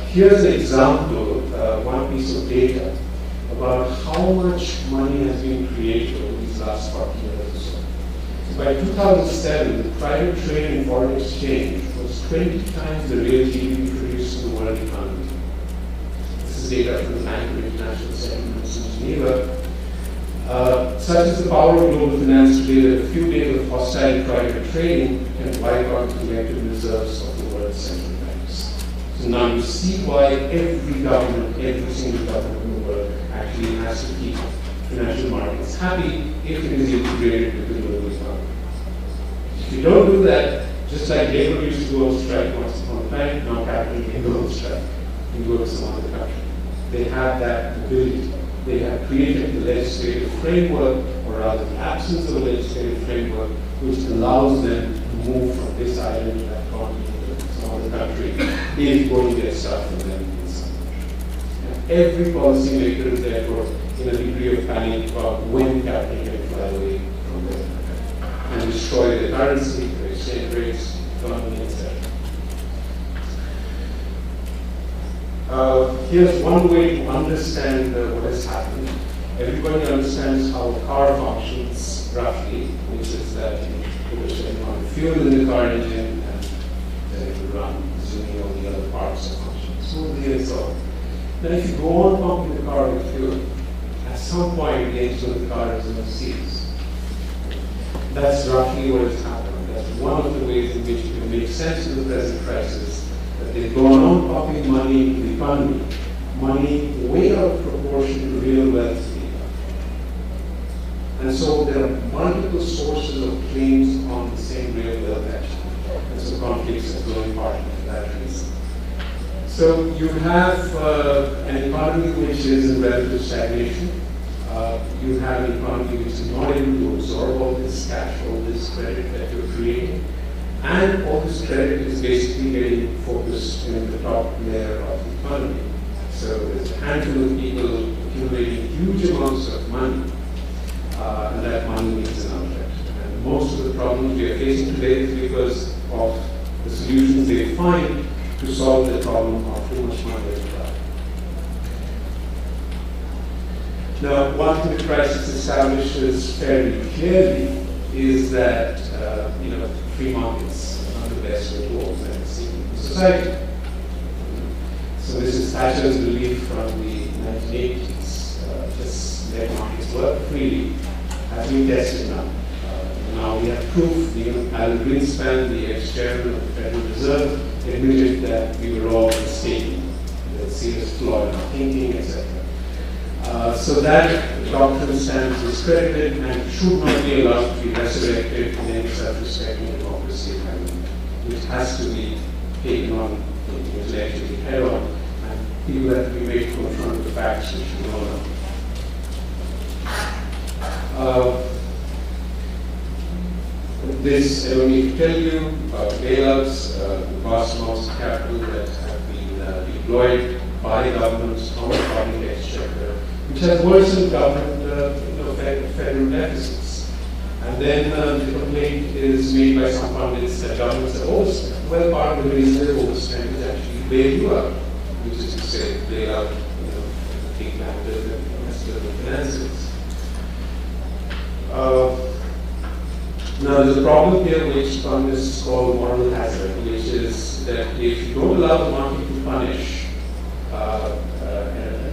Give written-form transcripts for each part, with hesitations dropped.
Here's an example, one piece of data about how much money has been created over these last 40 years or so. By 2007, the private trade in foreign exchange was 20 times the real GDP produced in the world economy. This is data from the Bank of International Settlements in Geneva. Such is the power of global finance today that a few days of hostile private trading can wipe out the collective reserves of the world's central banks. So now you see why every government, every single government in the world actually has to keep financial markets happy if it is integrated with the global economy. If you don't do that, just like labor used to go on strike once upon a time, now capital can go on strike and go to some other country. They have that ability. They have created the legislative framework, or rather the absence of a legislative framework, which allows them to move from this island to that continent to some other country if going to get stuff from them in some country. Every policymaker is therefore in a degree of panic about when capital can fly away from there and destroy the currency, the exchange rates, economy, etc. Here's one way to understand what has happened. Everybody understands how a car functions roughly, which is that you put a certain amount of fuel in the car engine and then it will run, assuming all the other parts are functioning smoothly and so on. Then if you go on pumping the car with fuel, at some point the engine of the car is going to cease. That's roughly what has happened. That's one of the ways in which you can make sense of the present crisis. That they've gone on pumping money into the economy, money way out of proportion to real wealth in the economy. And so there are multiple sources of claims on the same real wealth actually. And so conflicts are growing partly for that reason. So you have an economy which is in relative stagnation. You have an economy which is not able to absorb all this cash, all this credit that you're creating. And all this credit is basically getting focused in the top layer of the economy. So there's a handful of people accumulating huge amounts of money, and that money needs an outlet. And most of the problems we are facing today is because of the solutions they find to solve the problem of too much money as well. Now, one thing the crisis establishes fairly clearly is that free markets are not the best way to organize society. So this is Thatcher's belief from the 1980s. Just let markets work freely has been tested now. Now we have proof. Alan Greenspan, the ex-chairman of the Federal Reserve, admitted that we were all mistaken. There's a serious flaw in our thinking, etc. So that doctrine stands discredited and should not be allowed to be resurrected in any self-respecting democracy. It has to be taken on intellectually head on, and people have to be made to confront the facts which we all know. This, I don't need to tell you about bailouts, the vast amounts of capital that have been deployed by governments on the public exchequer, which has worsened government federal deficits. And then the complaint is made by some pundits that governments have overspent. Well, part of the reason they've overspent is actually bail you out, which is to say, bail out, take back the rest of the finances. Now, there's a problem here which economists call moral hazard, which is that if you don't allow the market to punish a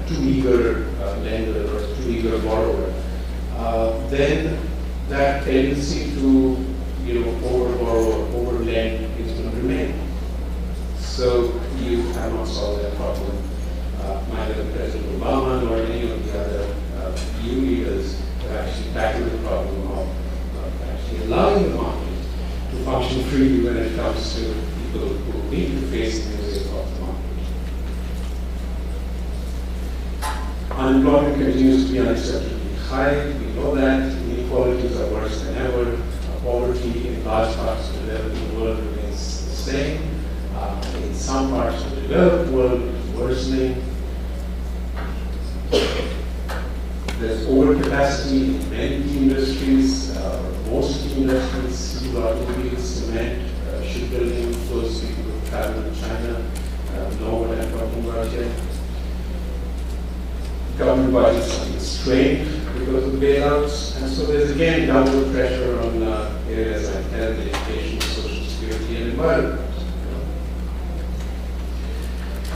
too eager lender or a too eager borrower, then that tendency to over-borrow or over-lend is going to remain. So you have not solved that problem. Neither President Obama nor any of the other EU leaders have actually tackled the problem of actually allowing the market to function freely when it comes to people who need to face the music of the market. Unemployment continues to be unacceptably high. We know that. Inequalities are worse than ever. Poverty in large parts of the developing world remains the same. In some parts of the developed world, it is worsening. There's overcapacity in many key industries, most key industries, steel, automobiles, cement, shipbuilding. Those people who travel to China know what government budgets are being strained because of the bailouts, and so there's again downward pressure on areas like health, education, social security, and environment.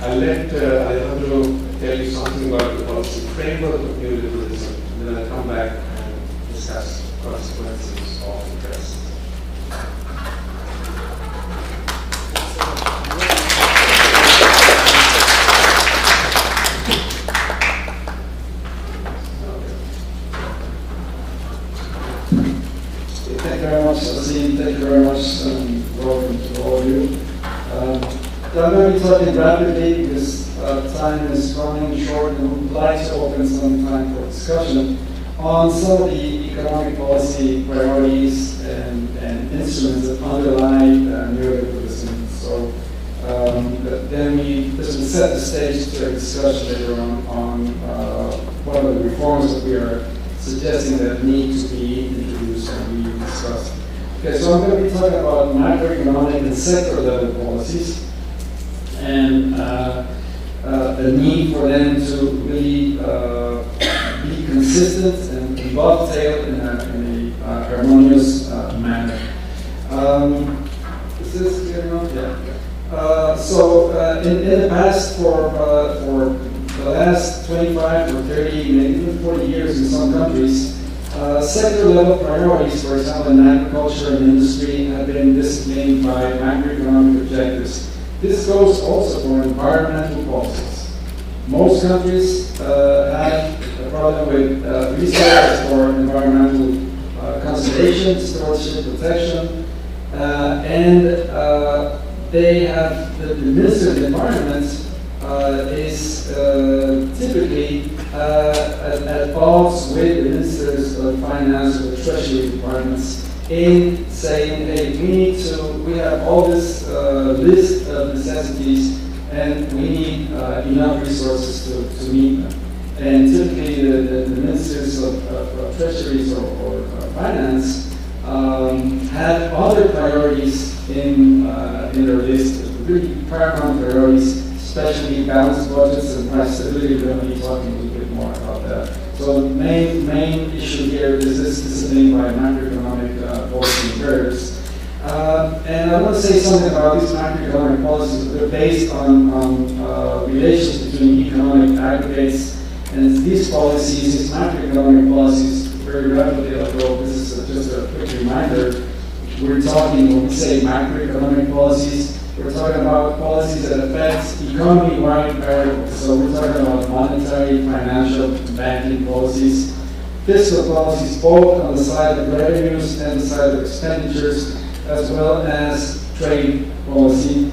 I'll let Alejandro tell you something about the policy framework of neoliberalism, and then I'll come back and discuss consequences of the press. Thank you very much, Asim. Thank you very much, welcome to all of you. I'm going to be talking rapidly because time is running short, and we would like to open some time for discussion on some of the economic policy priorities and instruments that underlie neoliberalism. So then this will set the stage to a discussion later on what are the reforms that we are suggesting that need to be introduced and be discussed. Okay, so I'm going to be talking about macroeconomic and sector level policies, and the need for them to really be consistent and dovetail in a harmonious manner. Is this clear enough? Yeah. So in the past, for the last 25 or 30, maybe even 40 years in some countries, sector-level priorities, for example, in agriculture and industry, have been disciplined by macroeconomic objectives. This goes also for environmental policies. Most countries have a problem with resources for environmental conservation, stewardship, protection, and they have the Ministry of the Environment is typically at odds with the Ministers of Finance or the Treasury departments in saying, hey, we have all this list of necessities, and we need enough resources to meet them. And typically the Ministers of Treasuries or Finance have other priorities in their list, really paramount priorities, especially balanced budgets and price stability. We're going to be talking a little bit more about that. So the main issue here is this discipline by macroeconomic policy imperatives. And I want to say something about these macroeconomic policies. They're based on relations between economic aggregates, and these policies, these macroeconomic policies, very rapidly although this is just a quick reminder. We're talking, when we say macroeconomic policies, we're talking about policies that affect economy-wide variables. So we're talking about monetary, financial, banking policies, fiscal policies, both on the side of revenues and the side of expenditures, as well as trade policy.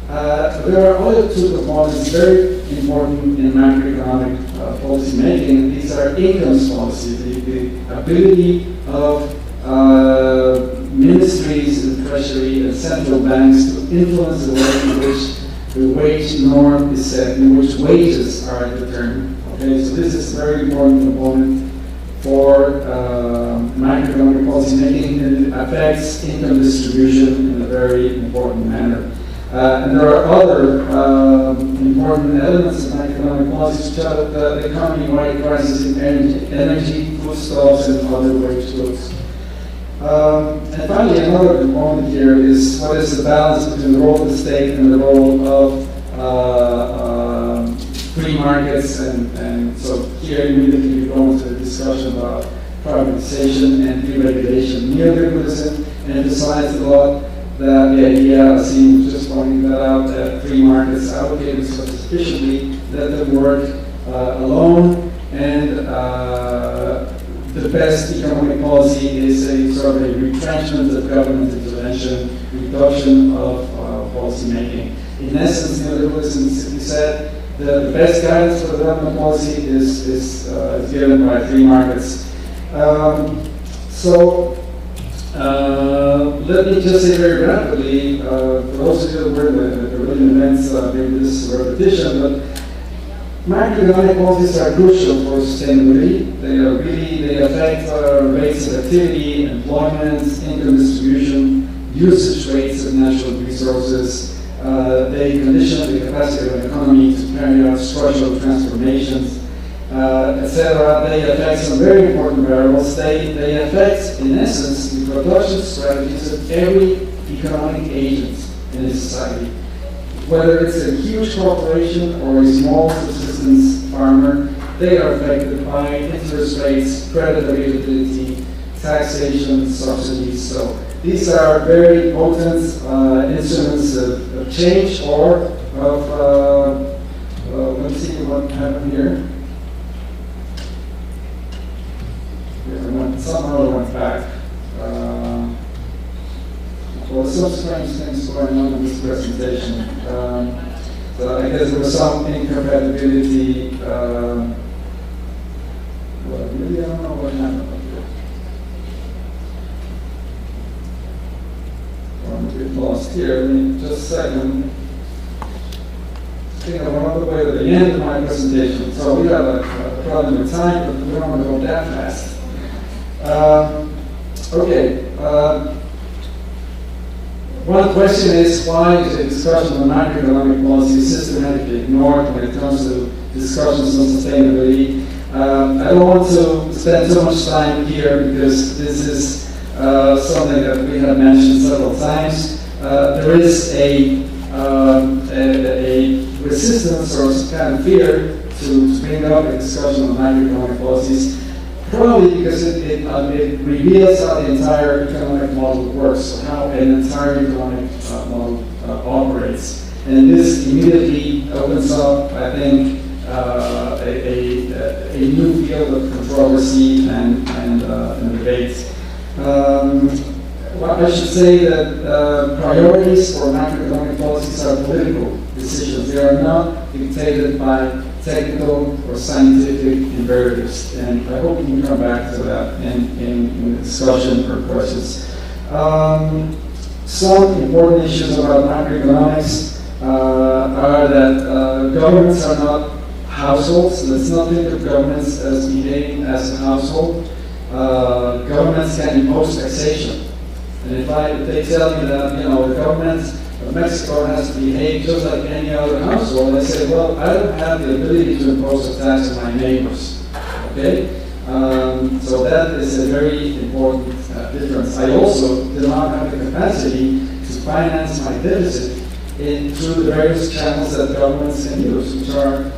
There are other two components very important in macroeconomic policy making. These are incomes policy, the ability of ministries and treasury and central banks to influence the way in which the wage norm is set, in which wages are determined. Okay, so this is a very important component for macroeconomic policy making, and it affects income distribution in a very important manner. And there are other important elements of macroeconomic policies, such as the economy-wide crisis in energy, foodstuffs, and other wage goods. And finally, another component here is what is the balance between the role of the state and the role of free markets, and so here immediately we go into the discussion about privatization and deregulation. Neoliberalism emphasizes a lot that the idea, Asim was just pointing that out, that free markets allocate resources efficiently, let them work alone, and the best economic policy is a sort of a retrenchment of government intervention, reduction of policy making. In essence, neoliberalism simply said the best guidance for development policy is given by free markets. Let me just say very rapidly, for those of you who were in the Berlin events, maybe this is a repetition, but macroeconomic policies are crucial for sustainability. They affect rates of activity, employment, income distribution, usage rates of natural resources. They condition the capacity of an economy to carry out structural transformations. etc. They affect some very important variables. They affect, in essence, the production strategies of every economic agent in a society. Whether it's a huge corporation or a small subsistence farmer, they are affected by interest rates, credit availability, taxation, subsidies. So these are very potent instruments of change or of, let's see what happened here. Somehow it went back. Well, there's some strange things going on in this presentation. So I guess there was some incompatibility. Well, really, I don't know what happened up here. I'm a bit lost here. Let me just a second. I think I went all the way to the end of my presentation. So we have a problem with time, but we don't want to go that fast. Okay. One question is, why is the discussion on macroeconomic policy systematically ignored when it comes to discussions on sustainability? I don't want to spend too much time here because this is something that we have mentioned several times. There is a resistance or some kind of fear to bring up a discussion on macroeconomic policies, probably because it reveals how the entire economic model works, so how an entire economic model operates. And this immediately opens up, I think, a new field of controversy and debate. Well, I should say that priorities for macroeconomic policies are political decisions. They are not dictated by technical or scientific imperatives, and I hope we can come back to that in the discussion or questions. Some important issues about macroeconomics are that governments are not households. Let's not think of governments as behaving as a household. Governments can impose taxation, and if they tell me that the government of Mexico has to behave just like any other household, I say, well, I don't have the ability to impose a tax on my neighbors. Okay, so that is a very important difference. I also do not have the capacity to finance my deficit through the various channels that governments can use, which are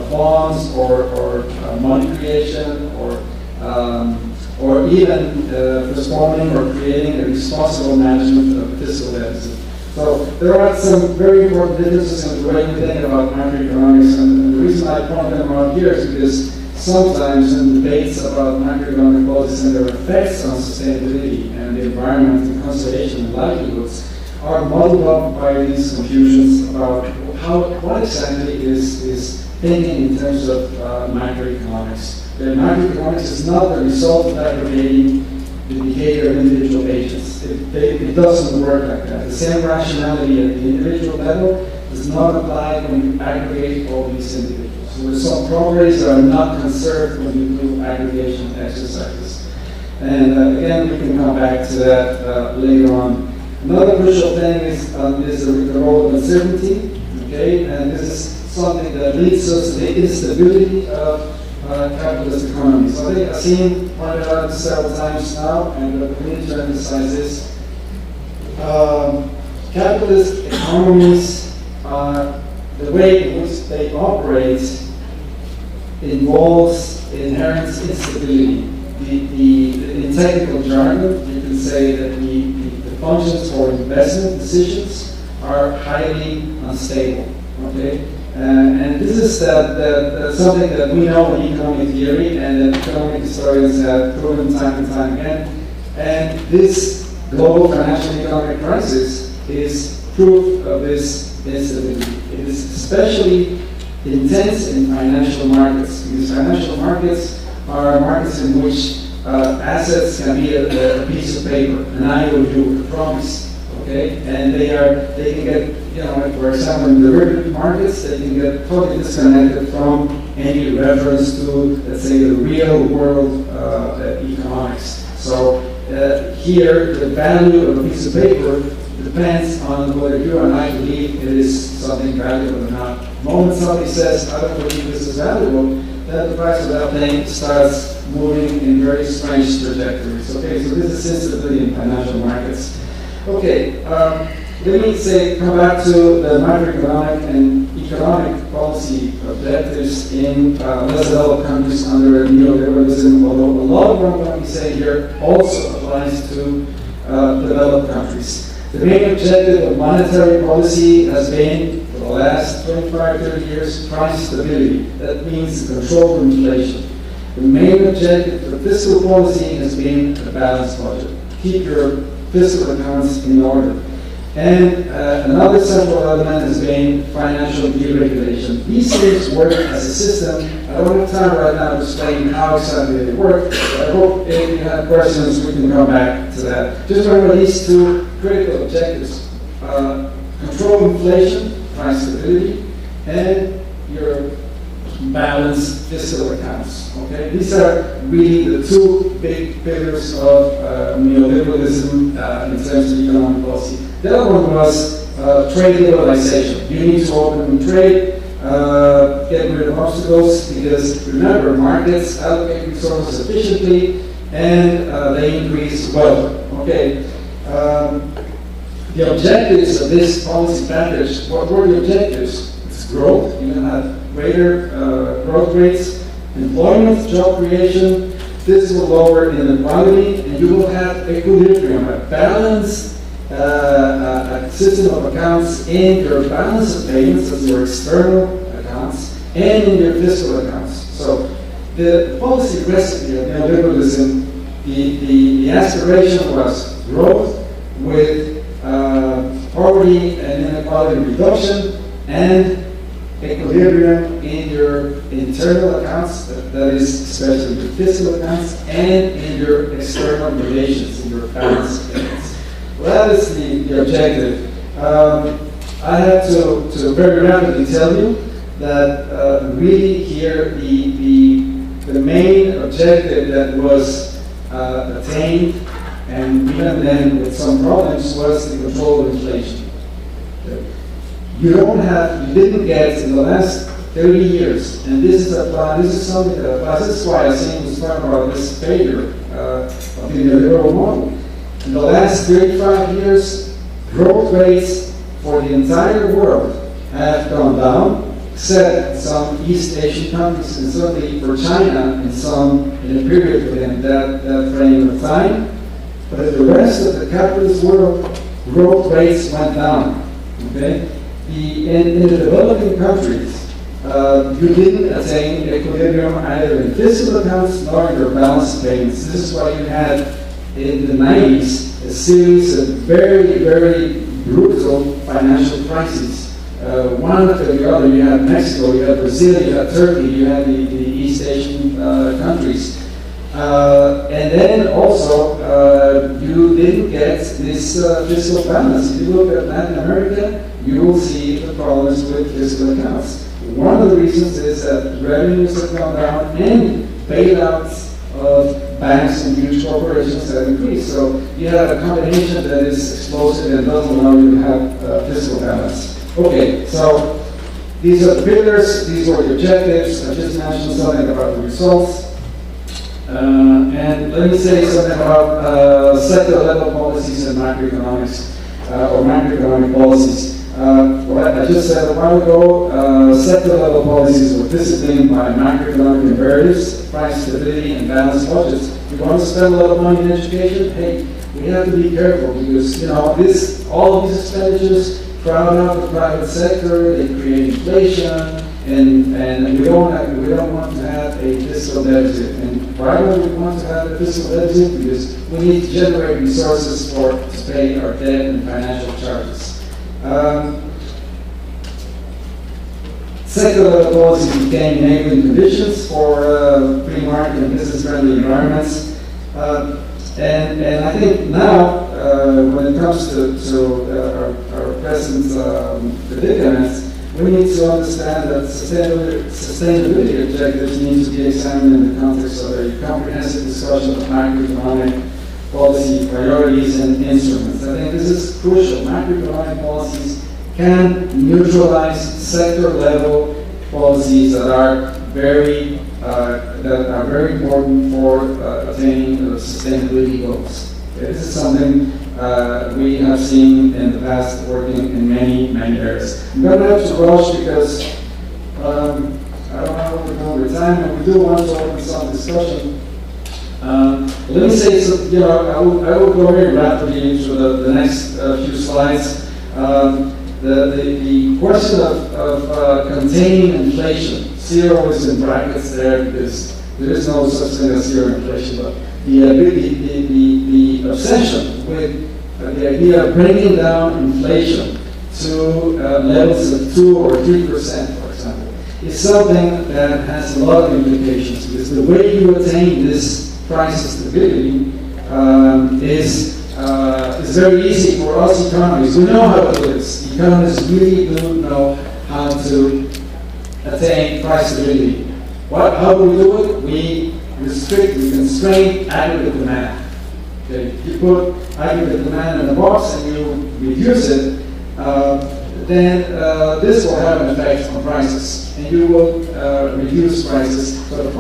bonds or money creation or even responding or creating a responsible management of fiscal deficit. So there are some very important differences in the way we think about macroeconomics, and the reason I point them out here is because sometimes in debates about macroeconomic policies and their effects on sustainability and the environment and conservation and livelihoods are muddled up by these confusions about what exactly is thinking in terms of macroeconomics. Macroeconomics is not the result of aggregating the behavior of individual agents. It doesn't work like that. The same rationality at the individual level does not apply when you aggregate all these individuals. So there's some properties that are not conserved when you do aggregation exercises. And again, we can come back to that later on. Another crucial thing is the role of uncertainty. Okay, and this is something that leads us to the instability of capitalist economies. So I think I've seen pointed out several times now, and we need to emphasize this. Capitalist economies, the way in which they operate involves inherent instability. In technical jargon, you can say that the functions for investment decisions are highly unstable. Okay. And this is something that we know in economic theory and that economic historians have proven time and time again. And this global financial and economic crisis is proof of this instability. It is especially intense in financial markets, because financial markets are markets in which assets can be a piece of paper, an IOU, a promise. Okay, and they can get, for example, in derivative markets, they can get totally disconnected from any reference to, let's say, the real world economics. So here, the value of a piece of paper depends on whether you and I believe it is is something valuable or not. The moment somebody says, I don't believe this is valuable, then the price of that thing starts moving in very strange trajectories. Okay, so this is instability in financial markets. Okay, let me come back to the macroeconomic and economic policy objectives in less developed countries under neoliberalism, although a lot of what I'm going to say here also applies to developed countries. The main objective of monetary policy has been, for the last 25, 30 years, price stability. That means control of inflation. The main objective of fiscal policy has been a balanced budget. Keep your fiscal accounts in order. And another central element has been financial deregulation. These things work as a system. I don't have time right now to explain how exactly they work, but I hope if you have questions, we can come back to that. Just remember these two critical objectives. Control inflation, price stability, and your balanced fiscal accounts. Okay? These are really the two big pillars of neoliberalism in terms of economic policy. The other one was trade liberalization. You need to open trade, get rid of obstacles, because remember, markets allocate resources efficiently and they increase wealth. Okay. The objectives of this policy package, what were the objectives? It's growth. You can have greater growth rates, employment, job creation. This will lower inequality, and you will have equilibrium, a balanced a system of accounts in your balance of payments as your external accounts and in your fiscal accounts. So the policy recipe of neoliberalism, the aspiration was growth with poverty and inequality reduction and equilibrium in your internal accounts, that is especially your fiscal accounts, and in your external relations, in your balance payments. Well, that is the objective. I have to very rapidly tell you that really here the main objective that was attained, and even then with some problems, was the control of inflation. You didn't get in the last 30 years, and this is something that applies. This is why I seem to talk about this failure of the neoliberal model. In the last 35 years, growth rates for the entire world have gone down, except some East Asian countries, and certainly for China in a period within that frame of time. But in the rest of the capitalist world, growth rates went down. Okay? In the developing countries, you didn't attain equilibrium either in fiscal accounts nor in your balance payments. This is why you had in the 90s a series of very, very brutal financial crises. One after the other. You had Mexico, you had Brazil, you had Turkey, you had the East Asian countries. And then also, you didn't get this fiscal balance. If you look at Latin America, you will see the problems with fiscal accounts. One of the reasons is that revenues have gone down and bailouts of banks and huge corporations have increased. So you have a combination that is explosive and doesn't allow you to have fiscal balance. Okay, so these are the pillars, these were the objectives. I just mentioned something about the results. And let me say something about sector level policies and macroeconomics, or macroeconomic policies. What I just said a while ago, sector level policies were disciplined by macroeconomic imperatives, price stability, and balanced budgets. You want to spend a lot of money in education? Hey, we have to be careful because all of these expenditures crowd out the private sector, they create inflation, and we don't want to have a fiscal deficit. And why don't we want to have a fiscal deficit? Because we need to generate resources to pay our debt and financial charges. Sector level policy became enabling conditions for free market and business-friendly environments. And I think now, when it comes to our present predicaments, we need to understand that sustainability objectives need to be examined in the context of a comprehensive discussion of macroeconomic policy priorities and instruments. I think this is crucial. Macroeconomic policies can neutralize sector-level policies that are very important for attaining the sustainability goals. This is something we have seen in the past working in many areas. I'm going to have to rush because I don't know what we're doing with time, and we do want to open some discussion. Let me say, so, I will go very rapidly into the next few slides. The question of containing inflation, zero is in brackets there because there is no such thing as zero inflation, but the obsession with the idea of bringing down inflation to levels of 2 or 3%, for example, is something that has a lot of implications, because the way you attain this price stability is very easy for us economists. We know how to do this. Economists really do know how to attain price stability. How do we do it? We constrain aggregate demand. Okay? You put aggregate demand in a box and you reduce it, then this will have an effect on prices, and you will reduce prices. So the